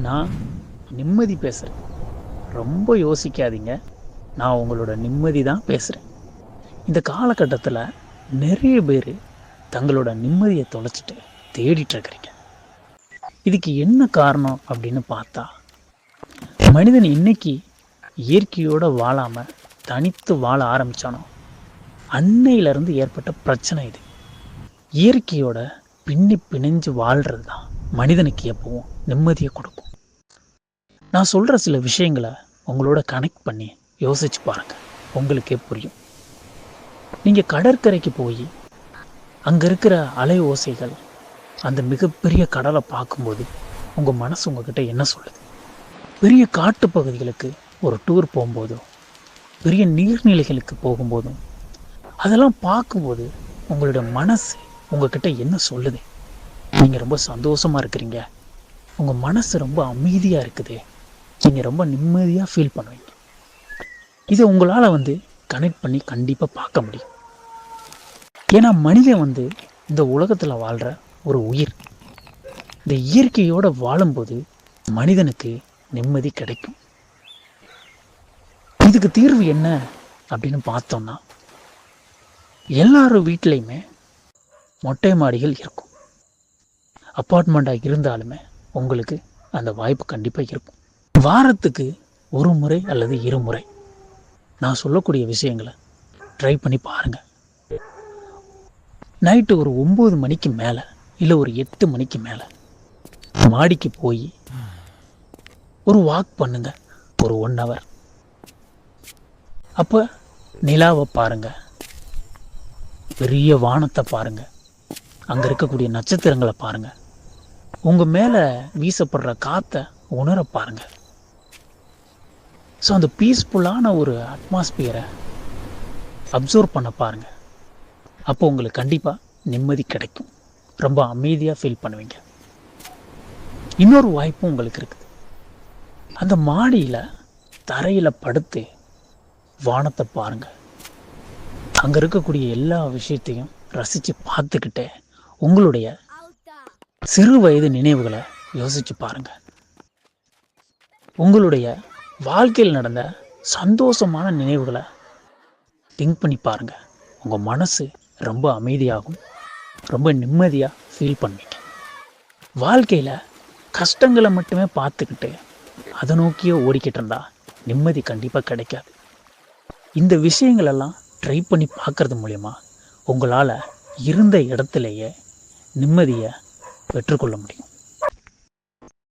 நான் நிம்மதி பேசுகிறேன். ரொம்ப யோசிக்காதீங்க. நான் உங்களோட நிம்மதி தான் பேசுகிறேன். இந்த காலகட்டத்தில் நிறைய பேர் தங்களோட நிம்மதியை தொலைச்சிட்டு தேடிட்டு இருக்கிறீங்க. இதுக்கு என்ன காரணம் அப்படின்னு பார்த்தா, மனிதன் இன்னைக்கு இயற்கையோடு வாழாமல் தனித்து வாழ ஆரம்பித்தானோ அன்னையிலேருந்து ஏற்பட்ட பிரச்சனை இது. இயற்கையோட பிணைஞ்சு வாழ்கிறது தான் மனிதனுக்கு எப்பவும் நிம்மதியை கொடுக்கும். நான் சொல்கிற சில விஷயங்களை உங்களோட கனெக்ட் பண்ணி யோசிச்சு பாருங்கள், உங்களுக்கே புரியும். நீங்கள் கடற்கரைக்கு போய் அங்கே இருக்கிற அலை ஓசைகள், அந்த மிகப்பெரிய கடலை பார்க்கும்போது உங்கள் மனசு உங்ககிட்ட என்ன சொல்லுது? பெரிய காட்டு பகுதிகளுக்கு ஒரு டூர் போகும்போதோ, பெரிய நீர்நிலைகளுக்கு போகும்போதும் அதெல்லாம் பார்க்கும்போது உங்களோட மனசு உங்ககிட்ட என்ன சொல்லுது? நீங்கள் ரொம்ப சந்தோஷமாக இருக்கிறீங்க, உங்கள் மனசு ரொம்ப அமைதியாக இருக்குது, நீங்கள் ரொம்ப நிம்மதியாக ஃபீல் பண்ணுவீங்க. இதை உங்களால் கனெக்ட் பண்ணி கண்டிப்பாக பார்க்க முடியும். ஏன்னா மனிதன் இந்த உலகத்தில் வாழ்கிற ஒரு உயிர். இந்த இயற்கையோடு வாழும்போது மனிதனுக்கு நிம்மதி கிடைக்கும். இதுக்கு தீர்வு என்ன அப்படின்னு பார்த்தோம்னா, எல்லாரும் வீட்லேயுமே மொட்டை மாடிகள் இருக்கும். அப்பார்ட்மெண்ட்டாக இருந்தாலுமே உங்களுக்கு அந்த வாய்ப்பு கண்டிப்பாக இருக்கும். வாரத்துக்கு ஒரு முறை அல்லது 2 முறை நான் சொல்லக்கூடிய விஷயங்களை ட்ரை பண்ணி பாருங்கள். நைட்டு ஒரு 9 மணிக்கு மேலே இல்லை ஒரு 8 மணிக்கு மேலே மாடிக்கு போய் ஒரு வாக் பண்ணுங்க, ஒரு 1 hour. அப்போ நிலாவை பாருங்க, பெரிய வானத்தை பாருங்க, அங்கே இருக்கக்கூடிய நட்சத்திரங்களை பாருங்க, உங்கள் மேலே வீசப்படுற காற்றை உணர பாருங்க. ஸோ அந்த பீஸ்ஃபுல்லான ஒரு அட்மாஸ்பியரை அப்சர்வ் பண்ண பாருங்க. அப்போ உங்களுக்கு கண்டிப்பாக நிம்மதி கிடைக்கும், ரொம்ப அமைதியாக ஃபீல் பண்ணுவீங்க. இன்னொரு வாய்ப்பும் உங்களுக்கு இருக்குது. அந்த மாடியில் தரையில் படுத்து வானத்தை பாருங்க, அங்கே இருக்கக்கூடிய எல்லா விஷயத்தையும் ரசித்து பார்த்துக்கிட்டே உங்களுடைய சிறு வயது நினைவுகளை யோசித்து பாருங்க. உங்களுடைய வாழ்க்கையில் நடந்த சந்தோஷமான நினைவுகளை திங்க் பண்ணி பாருங்க. உங்கள் மனசு ரொம்ப அமைதியாகும், ரொம்ப நிம்மதியாக ஃபீல் பண்ணுவீங்க. வாழ்க்கையில் கஷ்டங்களை மட்டுமே பார்த்துக்கிட்டு அதை நோக்கியே ஓடிக்கிட்டு இருந்தா நிம்மதி கண்டிப்பாக கிடைக்காது. இந்த விஷயங்களெல்லாம் ட்ரை பண்ணி பார்க்கறது மூலமா உங்களால் இருந்த இடத்துலையே நிம்மதியை பெற்றுக்கொள்ள முடியும்.